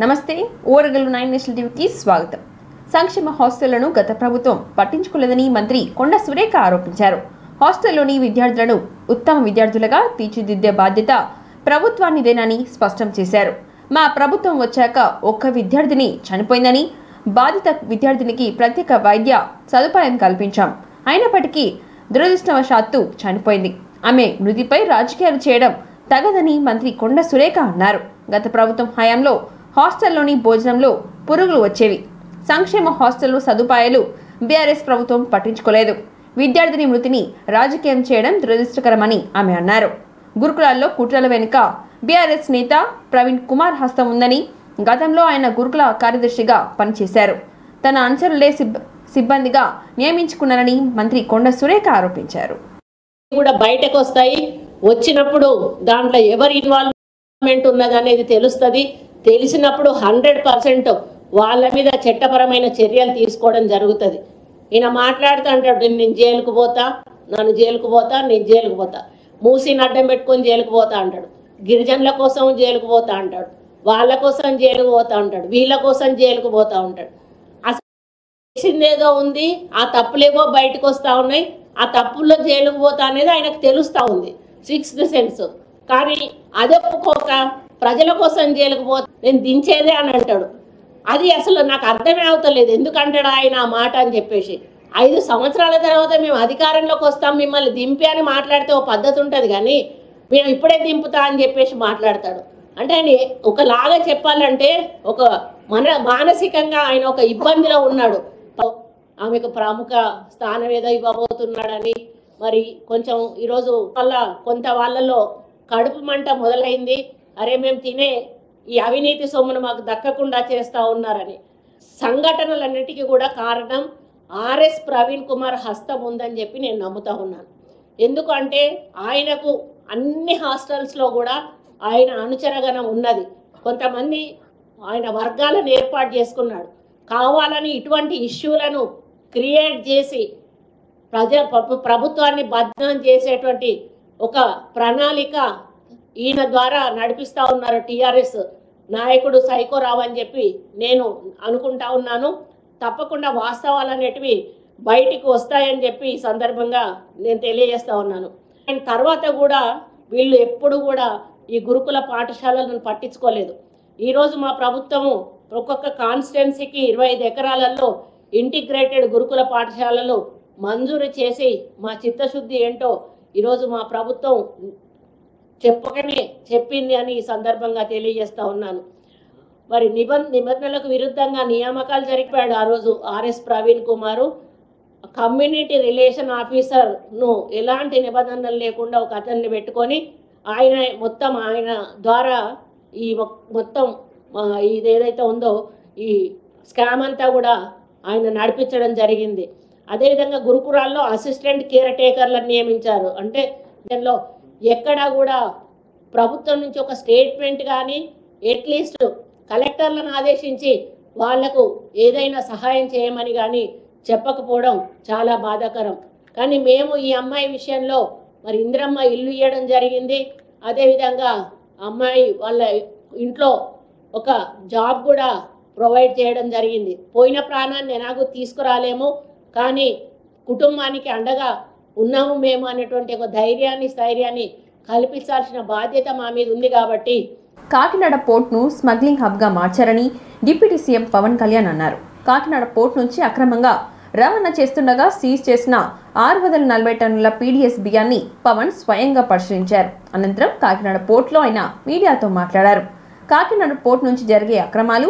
నమస్తే ఓరగల్లు 9 నేషనల్ టీవీకి స్వాగతం. సంక్షేమ హాస్టళ్లను గత ప్రభుత్వం పట్టించుకోలేదని మంత్రి కొండ సురేఖ ఆరోపించారు. హాస్టల్లోని విద్యార్థులను ఉత్తమ విద్యార్థులుగా తీర్చిదిద్దే బాధ్యత ప్రభుత్వానిదేనని స్పష్టం చేశారు. మా ప్రభుత్వం వచ్చాక ఒక్క విద్యార్థిని చనిపోయిందని, బాధిత విద్యార్థినికి ప్రత్యేక వైద్య సదుపాయం కల్పించాం. అయినప్పటికీ దురదృష్టవశాత్తు చనిపోయింది. ఆమె మృతిపై రాజకీయాలు చేయడం తగదని మంత్రి కొండ సురేఖ అన్నారు. గత ప్రభుత్వం హయాంలో హాస్టల్లోని భోజనంలో పురుగులు వచ్చేవి. సంక్షేమ హాస్టళ్లు సదుపాయాలు బీఆర్ఎస్ ప్రభుత్వం పట్టించుకోలేదు. విద్యార్థిని మృతిని రాజకీయం చేయడం దురదృష్టకరమని ఆమె అన్నారు. గురుకులాల్లో కుట్రల వెనుక బీఆర్ఎస్ నేత ప్రవీణ్ కుమార్ హస్తం ఉందని, గతంలో ఆయన గురుకుల కార్యదర్శిగా పనిచేశారు. తన అనుచరులే సిబ్బందిగా నియమించుకున్నారని మంత్రి కొండ సురేఖ ఆరోపించారు. కూడా బయటకు వస్తాయి, వచ్చినప్పుడు దాంట్లో ఎవరి ఇన్వాల్వ్మెంట్ ఉన్నది అనేది తెలుస్తుంది. తెలిసినప్పుడు 100% వాళ్ళ మీద చట్టపరమైన చర్యలు తీసుకోవడం జరుగుతుంది. ఈయన మాట్లాడుతూ అంటాడు, నేను జైలుకు పోతా, నేను జైలుకు పోతా, మూసిని అడ్డం పెట్టుకొని జైలుకు పోతా అంటాడు. గిరిజనుల కోసం జైలుకు పోతా అంటాడు, వాళ్ళ కోసం జైలుకు పోతా ఉంటాడు, వీళ్ళ కోసం జైలుకు పోతా ఉంటాడు. అసలు చేసిందేదో ఉంది, ఆ తప్పులేవో బయటకు వస్తూ ఉన్నాయి. ఆ తప్పుల్లో జైలుకు పోతా అనేది ఆయనకు తెలుస్తూ ఉంది, 6th సెన్స్. కానీ అది ఒప్పుకోక ప్రజల కోసం జైలుకు పోతా నేను దించేదే అని అంటాడు. అది అసలు నాకు అర్థమే అవుతలేదు, ఎందుకంటాడు ఆయన ఆ మాట అని చెప్పేసి. 5 సంవత్సరాల తర్వాత మేము అధికారంలోకి వస్తాం, మిమ్మల్ని దింపి అని మాట్లాడితే ఓ పద్ధతి ఉంటుంది, కానీ మేము ఇప్పుడే దింపుతా అని చెప్పేసి మాట్లాడతాడు. అంటే ఆయన ఒకలాగా చెప్పాలంటే ఒక మానసికంగా ఆయన ఒక ఇబ్బందిలో ఉన్నాడు. ఆమెకు ప్రముఖ స్థానం ఏదో ఇవ్వబోతున్నాడని మరి కొంచెం ఈరోజు వల్ల కొంత వాళ్ళలో కడుపు మంట మొదలైంది. అరే మేము తినే ఈ అవినీతి సొమ్మును మాకు దక్కకుండా చేస్తూ ఉన్నారని. సంఘటనలన్నిటికీ కూడా కారణం ఆర్ఎస్ ప్రవీణ్ కుమార్ హస్తం ఉందని చెప్పి నేను నమ్ముతా ఉన్నాను. ఎందుకంటే ఆయనకు అన్ని హాస్టల్స్లో కూడా ఆయన అనుచరగణం ఉన్నది. కొంతమంది ఆయన వర్గాలను ఏర్పాటు చేసుకున్నాడు. కావాలని ఇటువంటి ఇష్యూలను క్రియేట్ చేసి ప్రభుత్వాన్ని బద్నాం చేసేటువంటి ఒక ప్రణాళిక ఈయన ద్వారా నడిపిస్తూ ఉన్నారు టీఆర్ఎస్ నాయకుడు సైకోరావు అని చెప్పి నేను అనుకుంటా ఉన్నాను. తప్పకుండా వాస్తవాలు అనేటివి బయటికి వస్తాయని చెప్పి ఈ సందర్భంగా నేను తెలియజేస్తూ ఉన్నాను. అండ్ తర్వాత కూడా వీళ్ళు ఎప్పుడు కూడా ఈ గురుకుల పాఠశాలను పట్టించుకోలేదు. ఈరోజు మా ప్రభుత్వము ఒక్కొక్క కాన్స్టిట్యున్సీకి 25 ఎకరాలలో ఇంటిగ్రేటెడ్ గురుకుల పాఠశాలలు మంజూరు చేసి మా చిత్తశుద్ధి ఏంటో ఈరోజు మా ప్రభుత్వం చెప్పకనే చెప్పింది అని ఈ సందర్భంగా తెలియజేస్తూ ఉన్నాను. మరి నిబంధనలకు విరుద్ధంగా నియామకాలు జరిపాడు ఆ రోజు ఆర్ఎస్ ప్రవీణ్ కుమారు. కమ్యూనిటీ రిలేషన్ ఆఫీసర్ను ఎలాంటి నిబంధనలు లేకుండా ఒక అతన్ని పెట్టుకొని ఆయన ద్వారా ఈ మొత్తం ఇదేదైతే ఉందో ఈ స్కామ్ అంతా కూడా ఆయన నడిపించడం జరిగింది. అదేవిధంగా గురుకులాల్లో అసిస్టెంట్ కేర్ టేకర్లను నియమించారు. అంటే దానిలో ఎక్కడా కూడా ప్రభుత్వం నుంచి ఒక స్టేట్మెంట్ కానీ అట్లీస్ట్ కలెక్టర్లను ఆదేశించి వాళ్లకు ఏదైనా సహాయం చేయమని కానీ చెప్పకపోవడం చాలా బాధాకరం. కానీ మేము ఈ అమ్మాయి విషయంలో మరి ఇందిరమ్మ ఇల్లు ఇవ్వడం జరిగింది. అదేవిధంగా అమ్మాయి వాళ్ళ ఇంట్లో ఒక జాబ్ కూడా ప్రొవైడ్ చేయడం జరిగింది. పోయిన ప్రాణాన్ని ఎలాగో తీసుకురాలేము, కానీ కుటుంబానికి అండగా ఉన్నాము మేము అనేటువంటి ఒక స్థైర్యాన్ని కల్పించాల్సిన బాధ్యత మా మీద ఉంది. కాబట్టి కాకినాడ పోర్ట్ను స్మగ్లింగ్ హబ్గా మార్చారని డిప్యూటీ సీఎం పవన్ కళ్యాణ్ అన్నారు. కాకినాడ పోర్ట్ నుంచి అక్రమంగా రవాణా చేస్తుండగా సీజ్ చేసిన 640 టన్నుల పీడీఎస్ బియ్యాన్ని పవన్ స్వయంగా పరిశీలించారు. అనంతరం కాకినాడ పోర్ట్లో ఆయన మీడియాతో మాట్లాడారు. కాకినాడ పోర్ట్ నుంచి జరిగే అక్రమాలు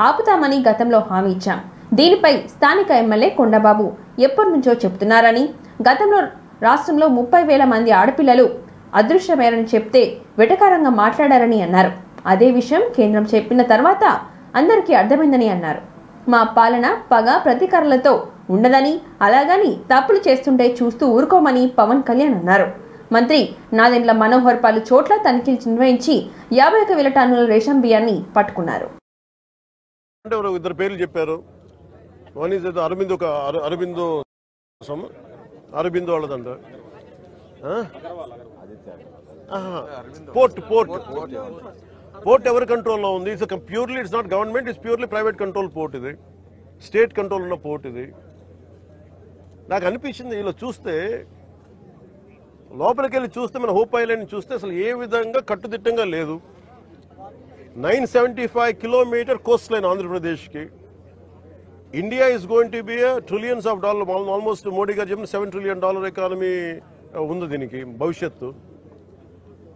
ఆపుతామని గతంలో హామీ ఇచ్చాం. దీనిపై స్థానిక ఎమ్మెల్యే కొండబాబు ఎప్పటి నుంచో చెబుతున్నారని, గతంలో రాష్ట్రంలో 30,000 మంది ఆడపిల్లలు అదృశ్యమయ్యారని చెప్తే వెటకారంగా మాట్లాడారని అన్నారు. అదే విషయం కేంద్రం చెప్పిన తర్వాత అందరికీ అర్థమైందని అన్నారు. మా పాలన పగ ప్రతీకారాలతో ఉండదని, అలాగని తప్పులు చేస్తుంటే చూస్తూ ఊరుకోమని పవన్ కళ్యాణ్ అన్నారు. మంత్రి నాదెండ్ల మనోహర్ పలు చోట్ల తనిఖీలు నిర్వహించి 51,000 టన్నుల రేషన్ బియ్యాన్ని పట్టుకున్నారు. ఇద్దరు పేర్లు చెప్పారు. అరబిందో వాళ్ళదంట. పోర్ట్ పోర్ట్ ఎవరి కంట్రోల్లో ఉంది? Purely it's not government, it's purely private control port. ఇది స్టేట్ కంట్రోల్ ఉన్న పోర్ట్. ఇది నాకు అనిపించింది ఇలా చూస్తే, లోపలికి వెళ్ళి చూస్తే, మన హోప్ ఐలాండ్ చూస్తే అసలు ఏ విధంగా కట్టుదిట్టంగా లేదు. 975 కిలోమీటర్ కోస్ట్ లైన్ ఆంధ్రప్రదేశ్కి. India is going to be trillions of dollar, almost Modi గారు చెప్పిన $7 trillion ఎకానమీ ఉంది దీనికి భవిష్యత్తు.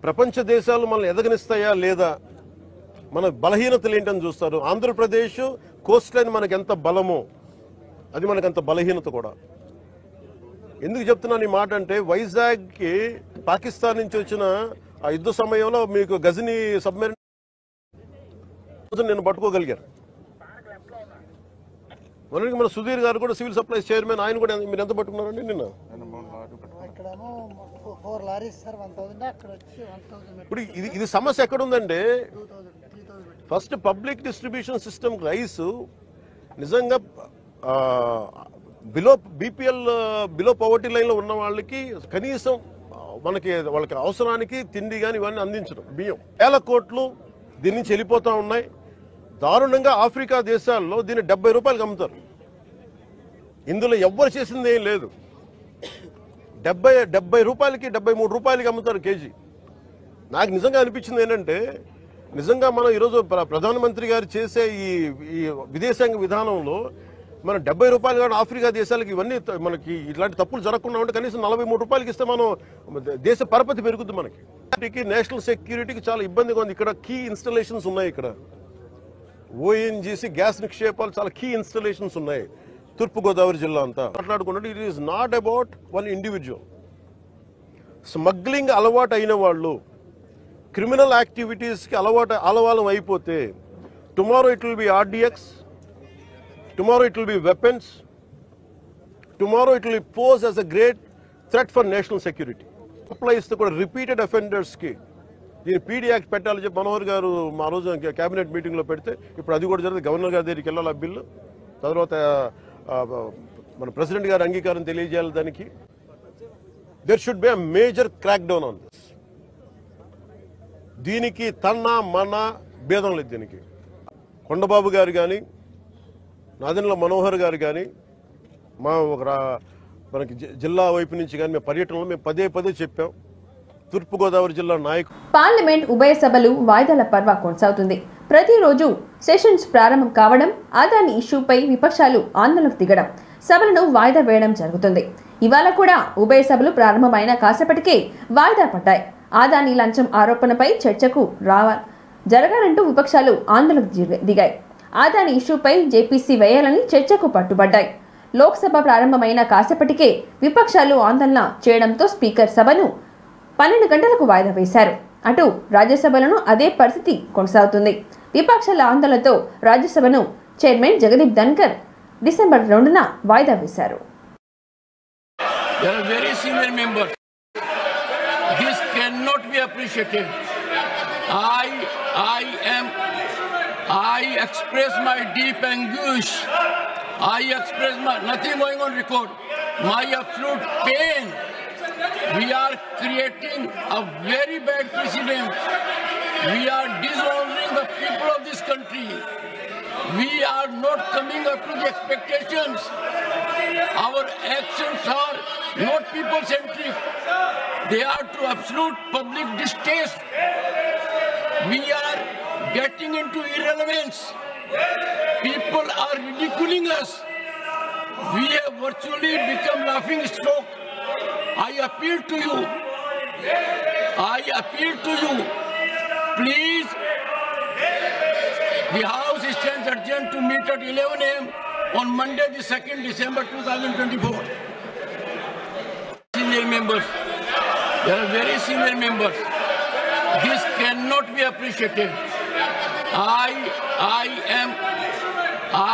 ప్రపంచ దేశాలు మనల్ని ఎదగనిస్తాయా లేదా, మన బలహీనతలు ఏంటని చూస్తారు. ఆంధ్రప్రదేశ్ కోస్ట్ లైన్ మనకి ఎంత బలమో అది మనకు అంత బలహీనత కూడా. ఎందుకు చెప్తున్నాను ఈ మాట అంటే, వైజాగ్కి పాకిస్తాన్ నుంచి వచ్చిన ఆ యుద్ధ సమయంలో మీకు గజనీ సబ్మెరీన్ నేను పట్టుకోగలిగారు. మనకి మన సుధీర్ గారు కూడా సివిల్ సప్లైస్ చైర్మన్, ఆయన కూడా మీరు ఎంత పట్టుకున్నారండి నిన్న? ఇప్పుడు ఇది సమస్య ఎక్కడుందంటే, first public distribution system rice నిజంగా బీపీఎల్ బిలో పవర్టీ లైన్లో ఉన్న వాళ్ళకి కనీసం వాళ్ళకి అవసరానికి తిండి కానీ ఇవన్నీ అందించడం. బియ్యం వేల కోట్లు దీని నుంచి వెళ్ళిపోతూ ఉన్నాయి. దారుణంగా ఆఫ్రికా దేశాల్లో దీన్ని 70 రూపాయలకి అమ్ముతారు. ఇందులో ఎవ్వరు చేసింది ఏం లేదు. 70 రూపాయలకి 73 రూపాయలకి అమ్ముతారు కేజీ. నాకు నిజంగా అనిపించింది ఏంటంటే, నిజంగా మనం ఈరోజు ప్రధానమంత్రి గారు చేసే ఈ విదేశాంగ విధానంలో మనం 70 రూపాయలు కానీ ఆఫ్రికా దేశాలకి ఇవన్నీ మనకి ఇట్లాంటి తప్పులు జరగకుండా ఉంటే కనీసం 43 రూపాయలకి ఇస్తే మనం దేశ పరపతి పెరుగుతుంది. మనకి నేషనల్ సెక్యూరిటీకి చాలా ఇబ్బందిగా ఉంది. ఇక్కడ కీ ఇన్స్టాలేషన్స్ ఉన్నాయి. ఇక్కడ ఓఎన్జీసీ గ్యాస్ నిక్షేపాలు చాలా కీ ఇన్స్టాలేషన్స్ ఉన్నాయి తూర్పుగోదావరి జిల్లా అంతా. మాట్లాడుకుంటే it is not about one individual. Smuggling అలవాటు అయిన వాళ్ళు, క్రిమినల్ యాక్టివిటీస్కి అలవాలం అయిపోతే, tomorrow it will be RDX, tomorrow it will be weapons, tomorrow it will pose as a great threat for national security. Applies to repeated offenders ki దీని PD act పెట్టాలని చెప్పి మనోహర్ గారు మా రోజు క్యాబినెట్ మీటింగ్లో పెడితే, ఇప్పుడు అది కూడా జరిగింది. గవర్నర్ గారి దగ్గరికి వెళ్ళాలి ఆ బిల్లు, తర్వాత మన ప్రెసిడెంట్ గారి అంగీకారం తెలియజేయాలి దానికి. There should be a major crack down on this. దీనికి మన భేదం లేదు. దీనికి కొండబాబు గారు కానీ, నాదెండ్ల మనోహర్ గారు కానీ, మనకి జిల్లా వైపు నుంచి కానీ మేము పర్యటనలో మేము పదే చెప్పాం. తూర్పుగోదావరి జిల్లా నాయకులు. పార్లమెంట్ ఉభయ సభలు వాయిదాల పర్వ కొనసాగుతుంది. ప్రతిరోజు సెషన్స్ ప్రారంభం కావడం, అదాని ఇష్యూపై విపక్షాలు ఆందోళనకు దిగడం, సభలను వాయిదా వేయడం జరుగుతుంది. ఇవాళ కూడా ఉభయ సభలు ప్రారంభమైన కాసేపటికే వాయిదా పడ్డాయి. అదాని లంచం ఆరోపణపై చర్చకు జరగాలంటూ విపక్షాలు ఆందోళనకు దిగాయి. అదాని ఇష్యూపై జేపీసీ వేయాలని చర్చకు పట్టుబడ్డాయి. లోక్సభ ప్రారంభమైన కాసేపటికే విపక్షాలు ఆందోళన చేయడంతో స్పీకర్ సభను 12 గంటలకు వాయిదా వేశారు. అటు రాజ్యసభలను అదే పరిస్థితి కొనసాగుతుంది. విపక్షాల ఆందోళనతో రాజ్యసభను చైర్మన్ జగదీప్ ధన్కర్ డిసెంబర్ 2న వాయిదా వేశారు. I express my deep anguish. I express nothing going on record. My absolute pain. We are creating a very bad precedent. We are dishonoring the people of this country. We are not coming up to the expectations. Our actions are not people-centric. They are to absolute public distaste. We are getting into irrelevance. People are ridiculing us. We have virtually become laughing stock. I appeal to you. Please, the House stands urgent to meet at 11 a.m. on Monday, the 2nd December 2024. Senior members, they are very senior members. This cannot be appreciated.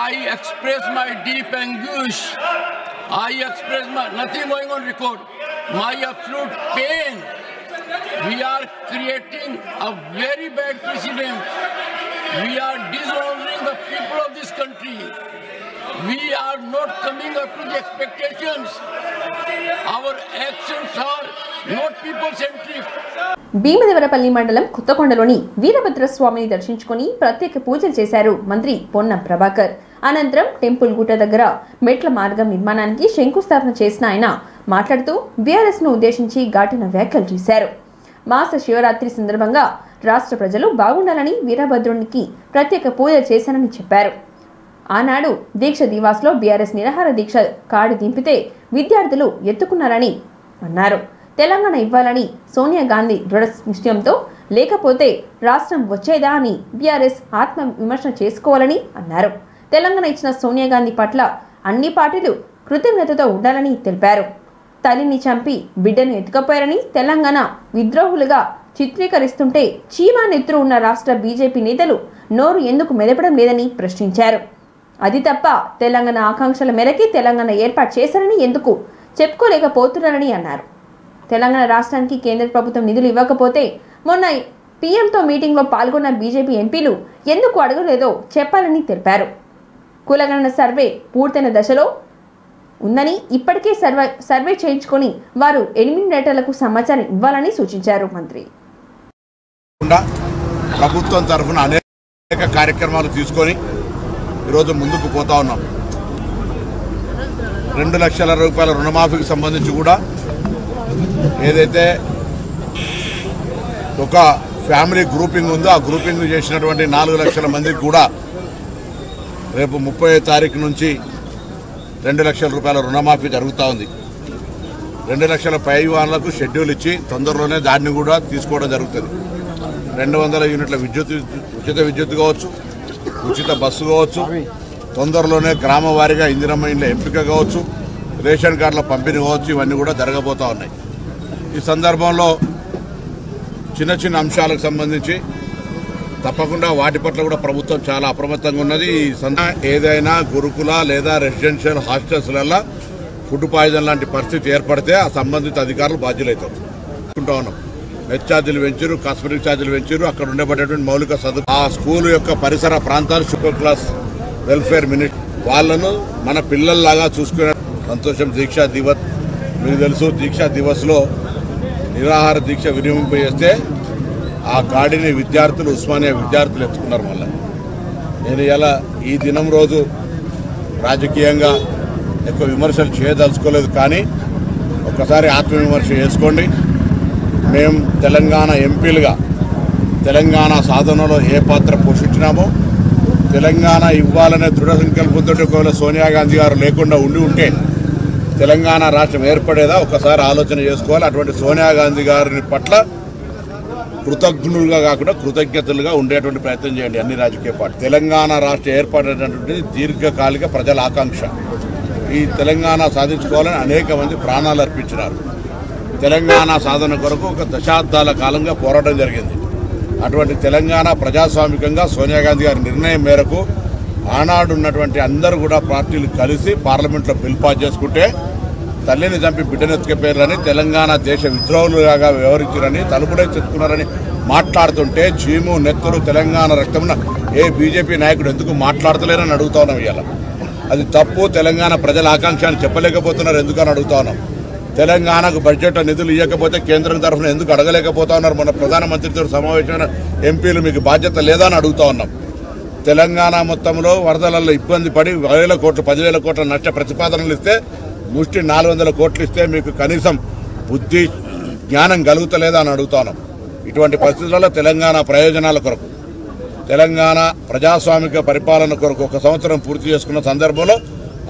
I express my deep anguish. I express nothing going on record. My absolute pain. We are creating a very bad precedent. We are dishonoring the people of this country. We are not coming up to the expectations. Our actions are not people-centric. Bheemadevarapalli మండలం కొత్తకొండలోని వీరభద్రస్వామిని దర్శించుకుని ప్రత్యేక పూజలు చేశారు మంత్రి పొన్నం ప్రభాకర్. అనంతరం temple గుట్ట దగ్గర మెట్ల మార్గం నిర్మాణానికి శంకుస్థాపన చేసిన ఆయన మాట్లాడుతూ బీఆర్ఎస్ ను ఉద్దేశించి ఘాటిన వ్యాఖ్యలు చేశారు. మాస శివరాత్రి సందర్భంగా రాష్ట్ర ప్రజలు బాగుండాలని వీరభద్రునికి ప్రత్యేక పూజలు చేశానని చెప్పారు. ఆనాడు దీక్ష దివాస్లో బీఆర్ఎస్ నిరాహార దీక్ష కాడి దింపితే విద్యార్థులు ఎత్తుకున్నారని అన్నారు. తెలంగాణ ఇవ్వాలని సోనియా గాంధీ దృఢ నిశ్చయంతో లేకపోతే రాష్ట్రం వచ్చేదా అని బీఆర్ఎస్ ఆత్మ విమర్శ చేసుకోవాలని అన్నారు. తెలంగాణ ఇచ్చిన సోనియా గాంధీ పట్ల అన్ని పార్టీలు కృతజ్ఞతతో ఉండాలని తెలిపారు. తల్లిని చంపి బిడ్డను ఎత్తుకపోయారని తెలంగాణ విద్రోహులుగా చిత్రీకరిస్తుంటే చీమా నెత్తురు ఉన్న రాష్ట్ర బీజేపీ నేతలు నోరు ఎందుకు మెదపడం లేదని ప్రశ్నించారు. అది తప్ప తెలంగాణ ఆకాంక్షల మేరకి తెలంగాణ ఏర్పాటు చేశారని ఎందుకు చెప్పుకోలేకపోతున్నారని అన్నారు. తెలంగాణ రాష్ట్రానికి కేంద్ర ప్రభుత్వం నిధులు ఇవ్వకపోతే మొన్న పీఎంతో మీటింగ్లో పాల్గొన్న బీజేపీ ఎంపీలు ఎందుకు అడగలేదో చెప్పాలని తెలిపారు. కులగణన సర్వే పూర్తయిన దశలో ఉందని ఇప్పటికే సర్వే చేయించుకొని వారు ఎలిమినేటర్లకు సమాచారం ఇవ్వాలని సూచించారు మంత్రి. ప్రభుత్వం తరఫున అనేక కార్యక్రమాలు తీసుకొని ఈరోజు ముందుకు పోతా ఉన్నాం. 2 లక్షల రూపాయల రుణమాఫీకి సంబంధించి కూడా ఏదైతే ఒక ఫ్యామిలీ గ్రూపింగ్ ఉందో ఆ గ్రూపింగ్ చేసినటువంటి 4 లక్షల మందికి కూడా రేపు 30వ తారీఖు నుంచి 2 లక్షల రూపాయల రుణమాఫీ జరుగుతూ ఉంది. 2 లక్షల పై వాళ్ళకు షెడ్యూల్ ఇచ్చి తొందరలోనే దాన్ని కూడా తీసుకోవడం జరుగుతుంది. 200 యూనిట్ల ఉచిత విద్యుత్ కావచ్చు, ఉచిత బస్సు కావచ్చు, తొందరలోనే గ్రామ వారీగా ఇందిరమ్మ ఇండ్ల ఎంపిక కావచ్చు, రేషన్ కార్డుల పంపిణీ కావచ్చు, ఇవన్నీ కూడా జరగబోతూ ఉన్నాయి. ఈ సందర్భంలో చిన్న చిన్న అంశాలకు సంబంధించి తప్పకుండా వాటి పట్ల కూడా ప్రభుత్వం చాలా అప్రమత్తంగా ఉన్నది. ఏదైనా గురుకుల లేదా రెసిడెన్షియల్ హాస్టల్స్లలో ఫుడ్ పాయిజన్ లాంటి పరిస్థితి ఏర్పడితే ఆ సంబంధిత అధికారులు బాధ్యులవుతారు. ఉన్నాం మెస్ ఛార్జీలు పెంచారు, కాస్మెటిక్ ఛార్జీలు పెంచారు. అక్కడ ఉండబడేటువంటి మౌలిక సదుపాయాలు ఆ స్కూల్ యొక్క పరిసర ప్రాంతాలు సూపర్ క్లాస్ వెల్ఫేర్ మినిస్టర్ వాళ్ళను మన పిల్లల్లాగా చూసుకునే సంతోషం. దీక్షా దివస్ మీకు తెలుసు, దీక్షా దివస్లో నిరాహార దీక్ష వినియోగింపు చేస్తే ఆ గాడిని విద్యార్థులు ఉస్మానియా విద్యార్థులు ఎత్తుకున్నారు. మళ్ళీ నేను ఇలా ఈ దినం రోజు రాజకీయంగా ఎక్కువ విమర్శలు చేయదలుచుకోలేదు, కానీ ఒక్కసారి ఆత్మవిమర్శ చేసుకోండి. మేము తెలంగాణ ఎంపీలుగా తెలంగాణ సాధనలో ఏ పాత్ర పోషించినామో, తెలంగాణ ఇవ్వాలనే దృఢ సంకల్పంతో ఒకవేళ సోనియా గాంధీ గారు లేకుండా ఉంటే తెలంగాణ రాష్ట్రం ఏర్పడేదా ఒకసారి ఆలోచన చేసుకోవాలి. అటువంటి సోనియా గాంధీ గారి పట్ల కృతజ్ఞులుగా కాకుండా కృతజ్ఞతలుగా ఉండేటువంటి ప్రయత్నం చేయండి అన్ని రాజకీయ పార్టీ. తెలంగాణ రాష్ట్రం ఏర్పడేటటువంటిది దీర్ఘకాలిక ప్రజల ఆకాంక్ష. ఈ తెలంగాణ సాధించుకోవాలని అనేక మంది ప్రాణాలు అర్పించినారు. తెలంగాణ సాధన కొరకు ఒక దశాబ్దాల కాలంగా పోరాటం జరిగింది. అటువంటి తెలంగాణ ప్రజాస్వామికంగా సోనియా గాంధీ గారి నిర్ణయం మేరకు ఆనాడు ఉన్నటువంటి అందరూ కూడా పార్టీలు కలిసి పార్లమెంట్లో బిల్ పాస్ చేసుకుంటే తల్లిని చంపి బిడ్డనెత్తుకపోయారని, తెలంగాణ దేశ విద్రోహులుగా వ్యవహరించారని, తలుపుడే తెచ్చుకున్నారని మాట్లాడుతుంటే చీము నెత్తురు తెలంగాణ రక్తమున ఏ బీజేపీ నాయకుడు ఎందుకు మాట్లాడతలేరని అడుగుతా ఉన్నాం. ఇవాళ అది తప్పు. తెలంగాణ ప్రజల ఆకాంక్షను చెప్పలేకపోతున్నారు ఎందుకని అడుగుతా ఉన్నాం. తెలంగాణకు బడ్జెట్ నిధులు ఇవ్వకపోతే కేంద్రం తరఫున ఎందుకు అడగలేకపోతా ఉన్నారు? మన ప్రధానమంత్రితో సమావేశమైన ఎంపీలు మీకు బాధ్యత లేదా అని అడుగుతా ఉన్నాం. తెలంగాణ మొత్తంలో వరదలలో ఇబ్బంది పడి 10,000 కోట్లు 10,000 కోట్ల నష్ట ప్రతిపాదనలు ఇస్తే ముష్టి 400 కోట్లు ఇస్తే మీకు కనీసం బుద్ధి జ్ఞానం కలుగుతలేదా అని అడుగుతా ఉన్నాం. ఇటువంటి పరిస్థితులలో తెలంగాణ ప్రయోజనాల కొరకు, తెలంగాణ ప్రజాస్వామిక పరిపాలన కొరకు 1 సంవత్సరం పూర్తి చేసుకున్న సందర్భంలో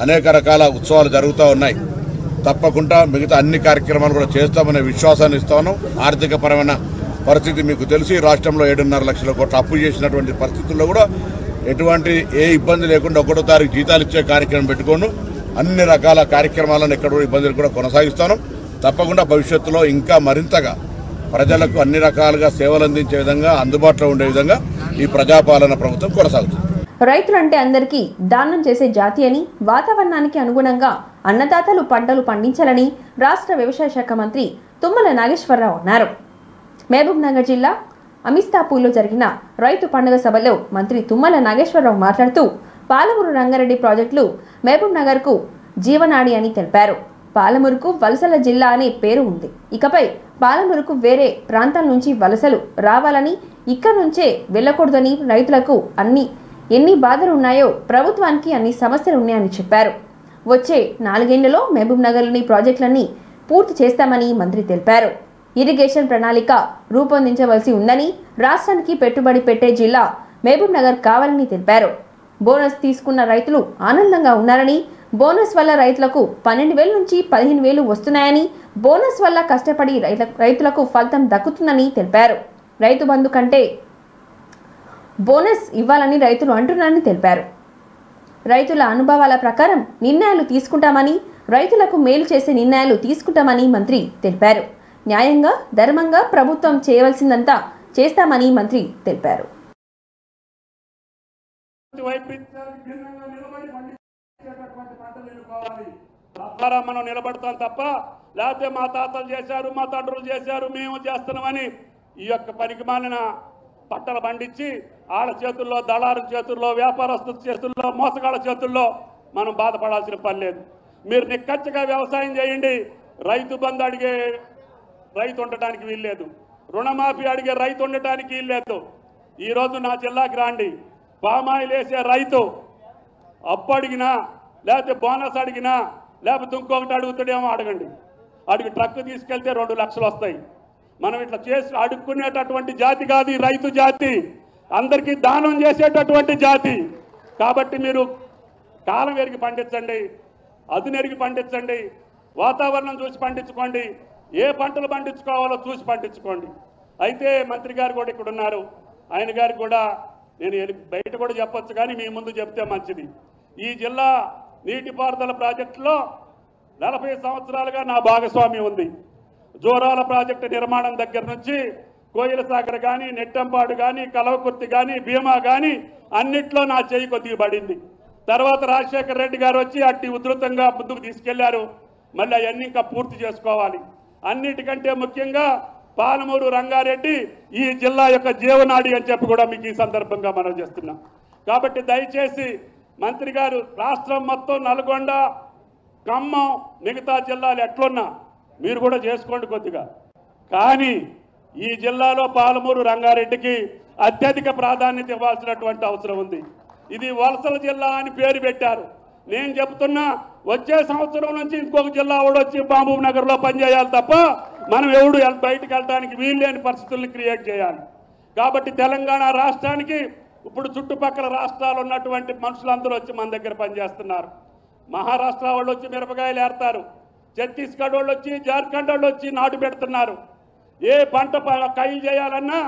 అనేక రకాల ఉత్సవాలు జరుగుతూ ఉన్నాయి. తప్పకుండా మిగతా అన్ని కార్యక్రమాలు కూడా చేస్తామనే విశ్వాసాన్ని ఇస్తాను. ఆర్థికపరమైన పరిస్థితి మీకు తెలిసి రాష్ట్రంలో 7.5 లక్షల కోట్ల అప్పు చేసినటువంటి పరిస్థితుల్లో కూడా ఎటువంటి ఏ ఇబ్బంది లేకుండా 1వ తారీఖు జీతాలు ఇచ్చే కార్యక్రమం పెట్టుకోను. అన్ని రకాల కార్యక్రమాలను ఎక్కడ ఇబ్బందులు కూడా కొనసాగిస్తాను. తప్పకుండా భవిష్యత్తులో ఇంకా మరింతగా ప్రజలకు అన్ని రకాలుగా సేవలు అందించే విధంగా, అందుబాటులో ఉండే విధంగా ఈ ప్రజాపాలన ప్రభుత్వం కొనసాగుతుంది. రైతులంటే అందరికీ దానం చేసే జాతి అని, వాతావరణానికి అనుగుణంగా అన్నదాతలు పంటలు పండించాలని రాష్ట్ర వ్యవసాయ శాఖ మంత్రి తుమ్మల నాగేశ్వరరావు అన్నారు. మహబూబ్ నగర్ జిల్లా అమిస్తాపూర్లో జరిగిన రైతు పండుగ సభలో మంత్రి తుమ్మల నాగేశ్వరరావు మాట్లాడుతూ పాలమూరు రంగారెడ్డి ప్రాజెక్టులు మహబూబ్ నగర్కు జీవనాడి అని తెలిపారు. పాలమూరుకు వలసల జిల్లా అనే పేరు ఉంది. ఇకపై పాలమూరుకు వేరే ప్రాంతాల నుంచి వలసలు రావాలని, ఇక్కడి నుంచే వెళ్ళకూడదని రైతులకు ఎన్ని బాధలు ఉన్నాయో ప్రభుత్వానికి అన్ని సమస్యలు ఉన్నాయని చెప్పారు. వచ్చే 4 ఏళ్లలో మహబూబ్ నగర్లోని ప్రాజెక్టులన్నీ పూర్తి చేస్తామని మంత్రి తెలిపారు. ఇరిగేషన్ ప్రణాళిక రూపొందించవలసి ఉందని, రాష్ట్రానికి పెట్టుబడి పెట్టే జిల్లా మహబూబ్ నగర్ కావాలని తెలిపారు. బోనస్ తీసుకున్న రైతులు ఆనందంగా ఉన్నారని, బోనస్ వల్ల రైతులకు 12,000 నుంచి 15,000 వస్తున్నాయని, బోనస్ వల్ల కష్టపడి రైతులకు ఫలితం దక్కుతుందని తెలిపారు. రైతు బంధు కంటే బోనస్ ఇవ్వాలని రైతులు అంటున్నారని తెలిపారు. రైతుల అనుభవాల ప్రకారం నిర్ణయాలు తీసుకుంటామని, రైతులకు మేలు చేసే నిర్ణయాలు తీసుకుంటామని మంత్రి తెలిపారు. న్యాయంగా, ధర్మంగా ప్రభుత్వం చేయవలసిందంతా చేస్తామని మంత్రి తెలిపారు. మనం నిలబడతాం తప్ప లేకపోతే మా తాతలు చేశారు, మా తండ్రులు చేశారు, మేము చేస్తున్నామని ఈ యొక్క పనికి మాలిన పంటలు పండించి ఆడ చేతుల్లో, దళారు చేతుల్లో, వ్యాపారస్తుల చేతుల్లో, మోసగాళ్ళ చేతుల్లో మనం బాధపడాల్సిన పని లేదు. మీరు నిక్కచ్చిగా వ్యవసాయం చేయండి. రైతు బంధు అడిగే రైతు ఉండటానికి వీల్లేదు, రుణమాఫీ అడిగే రైతు ఉండటానికి వీల్లేదు. ఈరోజు నా జిల్లాకి రాండి, పామాయిల్ వేసే రైతు అప్పు అడిగినా, లేకపోతే బోనస్ అడిగినా, లేకపోతే ఇంకొకటి అడుగుతాడేమో అడగండి. అడిగి ట్రక్ తీసుకెళ్తే 2 లక్షలు వస్తాయి. మనం ఇట్లా చేసి అడుక్కునేటటువంటి జాతి కాదు ఈ రైతు జాతి, అందరికీ దానం చేసేటటువంటి జాతి. కాబట్టి మీరు కాలం ఎరిగి పండించండి, అదునెరిగి పండించండి, వాతావరణం చూసి పండించుకోండి, ఏ పంటలు పండించుకోవాలో చూసి పండించుకోండి. అయితే మంత్రి గారు కూడా ఇక్కడ ఉన్నారు, ఆయన గారికి కూడా నేను బయట కూడా చెప్పొచ్చు, కానీ మీ ముందు చెప్తే మంచిది. ఈ జిల్లా నీటిపారుదల ప్రాజెక్టులో 40 సంవత్సరాలుగా నా భాగస్వామ్యం ఉంది. జోరాల ప్రాజెక్టు నిర్మాణం దగ్గర నుంచి కోయిల సాగర్ కానీ, నెట్టంపాడు కానీ, కలవకుర్తి కానీ, భీమా కానీ అన్నిట్లో నా చేయి కొద్దిగా పడింది. తర్వాత రాజశేఖర్ రెడ్డి గారు వచ్చి అట్టి ఉధృతంగా ముందుకు తీసుకెళ్లారు. మళ్ళీ అవన్నీ ఇంకా పూర్తి చేసుకోవాలి. అన్నిటికంటే ముఖ్యంగా పాలమూరు రంగారెడ్డి ఈ జిల్లా యొక్క జీవనాడి అని చెప్పి కూడా మీకు ఈ సందర్భంగా మనం చేస్తున్నాం. కాబట్టి దయచేసి మంత్రి గారు, రాష్ట్రం మొత్తం నల్గొండ, ఖమ్మం, మిగతా జిల్లాలు ఎట్లున్నా మీరు కూడా చేసుకోండి కొద్దిగా. కానీ ఈ జిల్లాలో పాలమూరు రంగారెడ్డికి అత్యధిక ప్రాధాన్యత ఇవ్వాల్సినటువంటి అవసరం ఉంది. ఇది వలసల జిల్లా అని పేరు పెట్టారు. నేను చెప్తున్నా, వచ్చే సంవత్సరం నుంచి ఇంకొక జిల్లా వచ్చి మహబూబ్ నగర్లో పనిచేయాలి తప్ప మనం ఎవడు బయటకు వెళ్ళడానికి వీల్లేని పరిస్థితుల్ని క్రియేట్ చేయాలి. కాబట్టి తెలంగాణ రాష్ట్రానికి ఇప్పుడు చుట్టుపక్కల రాష్ట్రాలు ఉన్నటువంటి మనుషులందరూ వచ్చి మన దగ్గర పనిచేస్తున్నారు. మహారాష్ట్ర వాళ్ళు వచ్చి మిరపకాయలు ఏరుతారు, ఛత్తీస్గఢ్ వాళ్ళు వచ్చి, జార్ఖండ్ వాళ్ళు వచ్చి నాటు పెడుతున్నారు. ఏ పంట కైలు చేయాలన్నా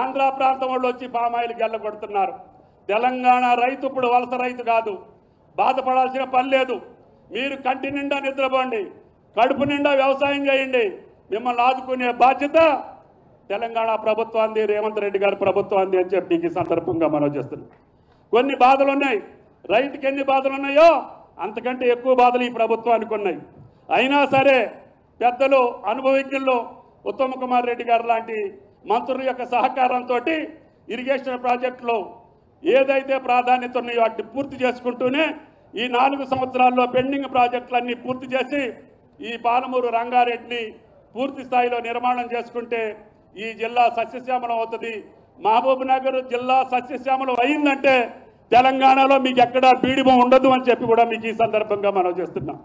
ఆంధ్ర ప్రాంతం వాళ్ళు వచ్చి పామాయిలు గెల్లగొడుతున్నారు. తెలంగాణ రైతు ఇప్పుడు వలస రైతు కాదు, బాధపడాల్సిన పని లేదు. మీరు కంటి నిండా నిద్రపోండి, కడుపు నిండా వ్యవసాయం చేయండి. మిమ్మల్ని ఆదుకునే బాధ్యత తెలంగాణ ప్రభుత్వాన్ని, రేవంత్ రెడ్డి గారి ప్రభుత్వాన్ని అని చెప్పి ఈ సందర్భంగా మనం చేస్తున్నాం. కొన్ని బాధలు ఉన్నాయి, రైతుకి ఎన్ని బాధలు ఉన్నాయో అంతకంటే ఎక్కువ బాధలు ఈ ప్రభుత్వానికి ఉన్నాయి. అయినా సరే పెద్దలు, అనుభవజ్ఞులు, ఉత్తమ్ కుమార్ రెడ్డి గారు లాంటి మంత్రుల యొక్క సహకారంతో ఇరిగేషన్ ప్రాజెక్టులో ఏదైతే ప్రాధాన్యత ఉన్నాయో వాటిని పూర్తి చేసుకుంటూనే ఈ 4 సంవత్సరాల్లో పెండింగ్ ప్రాజెక్టులన్నీ పూర్తి చేసి ఈ పాలమూరు రంగారెడ్డిని పూర్తి స్థాయిలో నిర్మాణం చేసుకుంటే ఈ జిల్లా సస్యశ్యామలం అవుతుంది. మహబూబ్ నగర్ జిల్లా సస్యశ్యామలం అయిందంటే తెలంగాణలో మీకు ఎక్కడా బీడిమం ఉండదు అని చెప్పి కూడా మీకు ఈ సందర్భంగా మనం చేస్తున్నాం.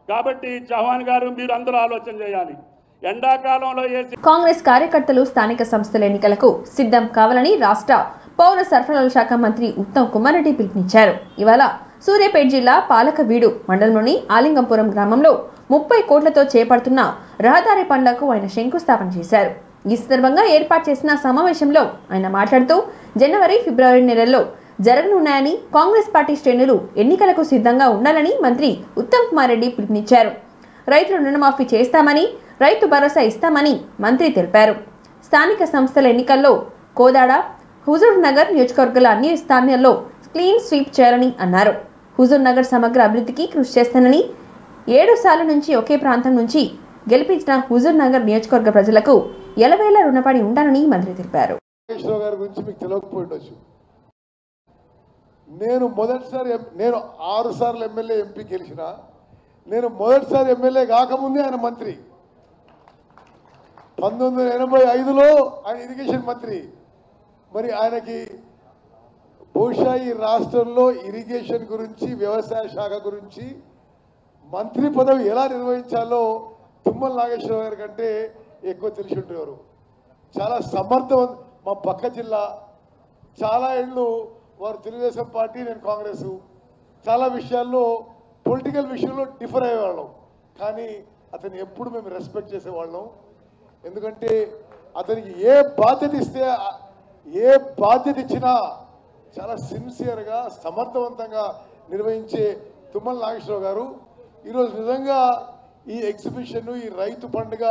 కాబట్టి చౌహాన్ గారు, మీరు అందరూ ఆలోచన చేయాలి. ఎండాకాలంలో కాంగ్రెస్ కార్యకర్తలు స్థానిక సంస్థల ఎన్నికలకు సిద్ధం కావాలని రాష్ట్ర పౌర సరఫరాల శాఖ మంత్రి ఉత్తమ్ కుమార్ రెడ్డి పిలుపునిచ్చారు. ఇవాళ సూర్యాపేట జిల్లా పాలకవీడు మండలంలోని ఆలింగంపురం గ్రామంలో 30 కోట్లతో చేపడుతున్న రహదారి పనులకు ఆయన శంకుస్థాపన చేశారు. ఈ సందర్భంగా ఏర్పాటు చేసిన సమావేశంలో ఆయన మాట్లాడుతూ జనవరి, ఫిబ్రవరి నెలల్లో జరగనున్నాయని, కాంగ్రెస్ పార్టీ శ్రేణులు ఎన్నికలకు సిద్ధంగా ఉండాలని మంత్రి ఉత్తమ్ కుమార్ రెడ్డి పిలుపునిచ్చారు. రైతుల రుణమాఫీ చేస్తామని, రైతు భరోసా ఇస్తామని మంత్రి తెలిపారు. స్థానిక సంస్థల ఎన్నికల్లో కోదాడ, హుజూర్ నగర్ నియోజకవర్గాల అన్ని స్థానాల్లో క్లీన్ స్వీప్ చేయాలని అన్నారు. హుజూర్ నగర్ సమగ్ర అభివృద్ధికి కృషి చేస్తానని, 7 సార్ల నుంచి ఒకే ప్రాంతం నుంచి గెలిపించిన హుజూర్ నగర్ నియోజకవర్గ ప్రజలకు ఎలవేళ రుణపడి ఉంటానని మంత్రి తెలిపారు. నేను మొదటిసారి 6 సార్లు ఎమ్మెల్యే, ఎంపీ గెలిచిన. నేను మొదటిసారి ఎమ్మెల్యే కాకముందే ఆయన మంత్రి. 1985లో ఆయన ఇరిగేషన్ మంత్రి. మరి ఆయనకి బహుశా ఈ రాష్ట్రంలో ఇరిగేషన్ గురించి, వ్యవసాయ శాఖ గురించి మంత్రి పదవి ఎలా నిర్వహించాలో తుమ్మల నాగేశ్వరరావు గారి కంటే ఎక్కువ తెలిసి ఉండేవారు. చాలా సమర్థవంత. మా పక్క జిల్లా చాలా ఏళ్ళు వారు తెలుగుదేశం పార్టీ, నేను కాంగ్రెస్. చాలా విషయాల్లో పొలిటికల్ విషయంలో డిఫర్ అయ్యేవాళ్ళం. కానీ అతన్ని ఎప్పుడు మేము రెస్పెక్ట్ చేసేవాళ్ళం. ఎందుకంటే అతనికి ఏ బాధ్యత ఇచ్చినా చాలా సిన్సియర్గా, సమర్థవంతంగా నిర్వహించే తుమ్మల నాగేశ్వరరావు గారు ఈరోజు నిజంగా ఈ ఎగ్జిబిషన్, ఈ రైతు పండుగ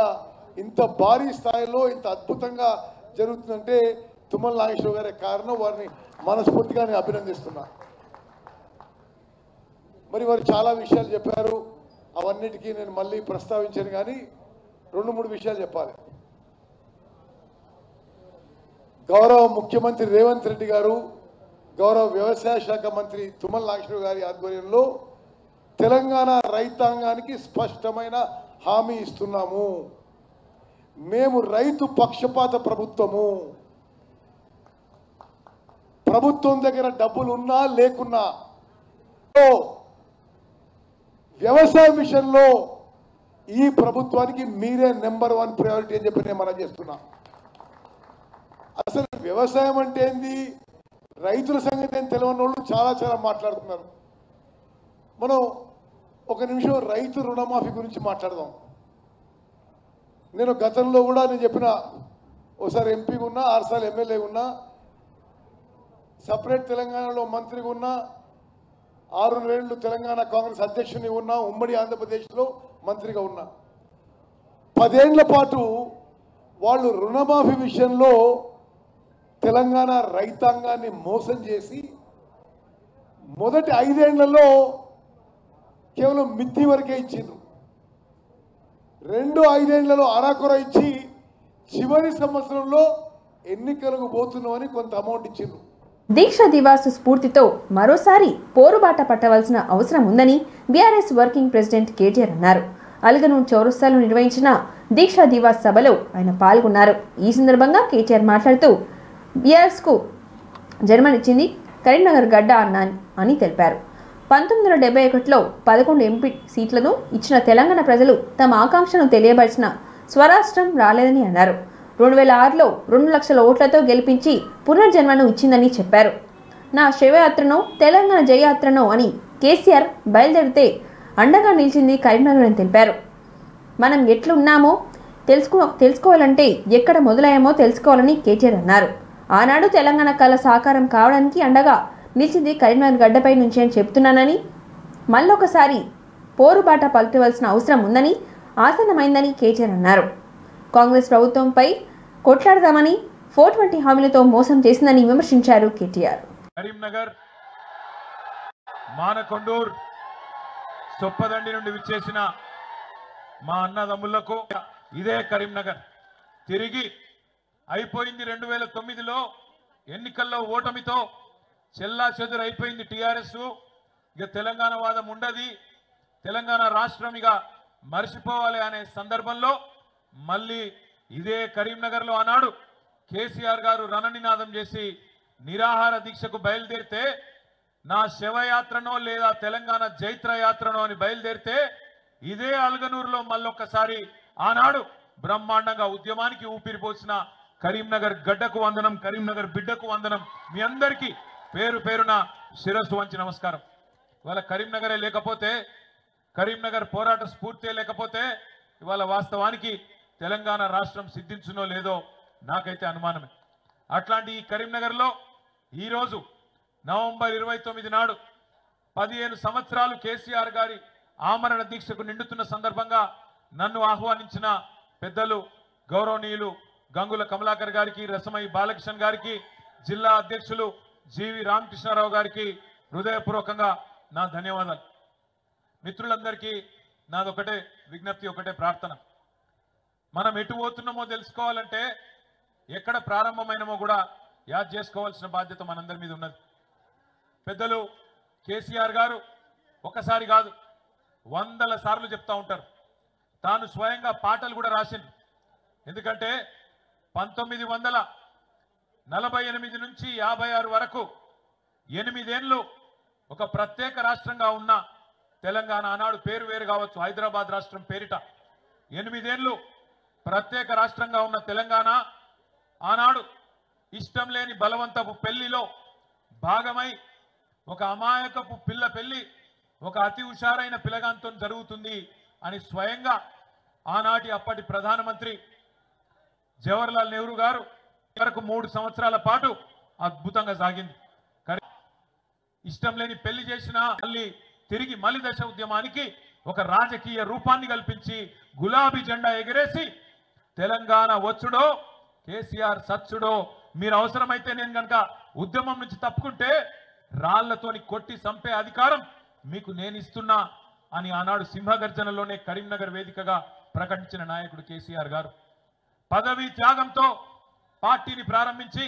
ఇంత భారీ స్థాయిలో ఇంత అద్భుతంగా జరుగుతుందంటే తుమ్మల నాగేశ్వరరావు గారే కారణం. వారిని మనస్ఫూర్తిగా నేను అభినందిస్తున్నా. మరి వారు చాలా విషయాలు చెప్పారు. అవన్నిటికీ నేను మళ్ళీ ప్రస్తావించాను. కానీ 2-3 విషయాలు చెప్పాలి. గౌరవ ముఖ్యమంత్రి రేవంత్ రెడ్డి గారు, గౌరవ వ్యవసాయ శాఖ మంత్రి తుమ్మల నాగేశ్వరరావు గారి ఆధ్వర్యంలో తెలంగాణ రైతాంగానికి స్పష్టమైన హామీ ఇస్తున్నాము. మేము రైతు పక్షపాత ప్రభుత్వము. ప్రభుత్వం దగ్గర డబ్బులు ఉన్నా లేకున్నా వ్యవసాయ విషయంలో ఈ ప్రభుత్వానికి మీరే నెంబర్ 1 ప్రయారిటీ అని చెప్పి నేను మనం చేస్తున్నా. అసలు వ్యవసాయం అంటే ఏంది, రైతుల సంగతి ఏం తెలియని వాళ్ళు చాలా మాట్లాడుతున్నారు. మనం ఒక నిమిషం రైతు రుణమాఫీ గురించి మాట్లాడదాం. నేను గతంలో కూడా నేను చెప్పిన, ఒకసారి ఎంపీగా ఉన్నా, 6 సార్లు ఎమ్మెల్యేగా ఉన్నా, సపరేట్ తెలంగాణలో మంత్రిగా ఉన్నా, 6 ఏళ్ళు తెలంగాణ కాంగ్రెస్ అధ్యక్షుని ఉన్నా, ఉమ్మడి ఆంధ్రప్రదేశ్లో మంత్రిగా ఉన్నా. 10 ఏళ్ల పాటు వాళ్ళు రుణమాఫీ విషయంలో తెలంగాణ రైతాంగాన్ని మోసం చేసి మొదటి 5 ఏళ్లలో కేవలం మిత్తి వరకే ఇచ్చిండ్రు. 2 5 ఏళ్లలో అరాకొర ఇచ్చి చివరి సంవత్సరంలో ఎన్నికలకు పోతున్నామని కొంత అమౌంట్ ఇచ్చిండ్రు. దీక్ష దివాస్ స్ఫూర్తితో మరోసారి పోరుబాట పట్టవలసిన అవసరం ఉందని బీఆర్ఎస్ వర్కింగ్ ప్రెసిడెంట్ కేటీఆర్ అన్నారు. అల్గనూర్ చౌరస్తాలో నిర్వహించిన దీక్ష దివాస్ సభలో ఆయన పాల్గొన్నారు. ఈ సందర్భంగా కేటీఆర్ మాట్లాడుతూ బీఆర్ఎస్కు జన్మనిచ్చింది కరీంనగర్ గడ్డ అని తెలిపారు. 1971లో 11 ఎంపీ సీట్లను ఇచ్చిన తెలంగాణ ప్రజలు తమ ఆకాంక్షను తెలియబరిచిన స్వరాష్ట్రం రాలేదని అన్నారు. 2006లో 2 లక్షల ఓట్లతో గెలిపించి పునర్జన్మను ఇచ్చిందని చెప్పారు. నా శివయాత్రనో తెలంగాణ జయయాత్రనో అని కేసీఆర్ బయలుదేరితే అండగా నిలిచింది కరీంనగర్ అని తెలిపారు. మనం ఎట్లున్నామో తెలుసుకోవాలంటే ఎక్కడ మొదలయ్యామో తెలుసుకోవాలని కేటీఆర్ అన్నారు. ఆనాడు తెలంగాణ కళ సాకారం కావడానికి అండగా నిలిచింది కరీంనగర్ గడ్డపై నుంచి అని చెప్తున్నానని, మళ్ళొకసారి పోరుబాట పలకవలసిన అవసరం ఉందని, ఆసన్నమైందని కేటీఆర్ అన్నారు. కాంగ్రెస్ ప్రభుత్వంపై కొట్లాడదామని 420 హామీలతో మోసం చేసిందని విమర్శించారు కేటీఆర్. కరీంనగర్, మానకొండూర్, సొప్పదండి నుండి విచ్చేసిన మా అన్నదమ్ములకు ఇదే కరీంనగర్ తిరిగి అయిపోయింది. 2009లో ఎన్నికల్లో ఓటమితో చెల్లా చెదురు అయిపోయింది టీఆర్ఎస్. ఇక తెలంగాణ వాదం ఉండది, తెలంగాణ రాష్ట్రం ఇక మర్చిపోవాలి అనే సందర్భంలో మళ్ళీ ఇదే కరీంనగర్లో ఆనాడు కేసీఆర్ గారు రణనినాదం చేసి నిరాహార దీక్షకు బయలుదేరితే, నా శవయాత్రనో లేదా తెలంగాణ జైత్ర యాత్రనో అని బయలుదేరితే ఇదే అల్గనూరులో మళ్ళొక్కసారి ఆనాడు బ్రహ్మాండంగా ఉద్యమానికి ఊపిరిపోసిన కరీంనగర్ గడ్డకు వందనం, కరీంనగర్ బిడ్డకు వందనం. మీ అందరికీ పేరు పేరున శిరస్సు వంచి నమస్కారం. ఇవాళ కరీంనగరే లేకపోతే, కరీంనగర్ పోరాట స్ఫూర్తే లేకపోతే ఇవాళ వాస్తవానికి తెలంగాణ రాష్ట్రం సిద్ధించునో లేదో నాకైతే అనుమానమే. అట్లాంటి ఈ కరీంనగర్లో ఈరోజు నవంబర్ 29 నాడు 15 సంవత్సరాలు కేసీఆర్ గారి ఆమరణ దీక్షకు నిండుతున్న సందర్భంగా నన్ను ఆహ్వానించిన పెద్దలు గౌరవనీయులు గంగుల కమలాకర్ గారికి, రసమయ్య బాలకృష్ణ గారికి, జిల్లా అధ్యక్షులు జీవి రామకృష్ణారావు గారికి హృదయపూర్వకంగా నా ధన్యవాదాలు. మిత్రులందరికీ నాదొకటే విజ్ఞప్తి, ఒకటే ప్రార్థన. మనం ఎటు పోతున్నామో తెలుసుకోవాలంటే ఎక్కడ ప్రారంభమైనమో కూడా యాద్ చేసుకోవాల్సిన బాధ్యత మనందరి మీద ఉన్నది. పెద్దలు కేసీఆర్ గారు ఒకసారి కాదు వందల సార్లు చెప్తా ఉంటారు. తాను స్వయంగా పాటలు కూడా రాసింది. ఎందుకంటే 1948 నుంచి 56 వరకు 8 ఏళ్ళు ఒక ప్రత్యేక రాష్ట్రంగా ఉన్న తెలంగాణ, ఆనాడు పేరు వేరు కావచ్చు, హైదరాబాద్ రాష్ట్రం పేరిట 8 ఏళ్ళు ప్రత్యేక రాష్ట్రంగా ఉన్న తెలంగాణ ఆనాడు ఇష్టం లేని బలవంతపు పెళ్లిలో భాగమై ఒక అమాయకపు పిల్ల పెళ్లి ఒక అతి హుషారైన పిల్లగాంతో జరుగుతుంది అని స్వయంగా ఆనాటి అప్పటి ప్రధానమంత్రి జవహర్లాల్ నెహ్రూ గారు వరకు 3 సంవత్సరాల పాటు అద్భుతంగా సాగింది. ఇష్టం లేని పెళ్లి చేసిన తిరిగి మలి దశ ఉద్యమానికి ఒక రాజకీయ రూపాన్ని కల్పించి గులాబీ జెండా ఎగిరేసి తెలంగాణ వచ్చుడో కేసీఆర్ సచ్చుడో, మీరు అవసరమైతే నేను కనుక ఉద్యమం నుంచి తప్పుకుంటే రాళ్లతోని కొట్టి చంపే అధికారం మీకు నేను ఇస్తున్నా అని ఆనాడు సింహగర్జనలోనే కరీంనగర్ వేదికగా ప్రకటించిన నాయకుడు కేసీఆర్ గారు. పదవీ త్యాగంతో పార్టీని ప్రారంభించి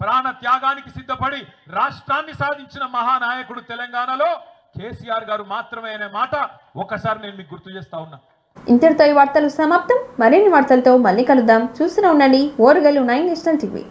ప్రాణ త్యాగానికి సిద్ధపడి రాష్ట్రాన్ని సాధించిన మహానాయకుడు తెలంగాణలో కేసీఆర్ గారు మాత్రమే అనే మాట ఒకసారి నేను మీకు గుర్తు చేస్తా ఉన్నా. ఇంతటితో ఈ వార్తలు సమాప్తం. మరిన్ని వార్తలతో మళ్ళీ కలుద్దాం. చూస్తూనే ఉండండి ఓరుగల్లు 9 నేషనల్ టీవీ.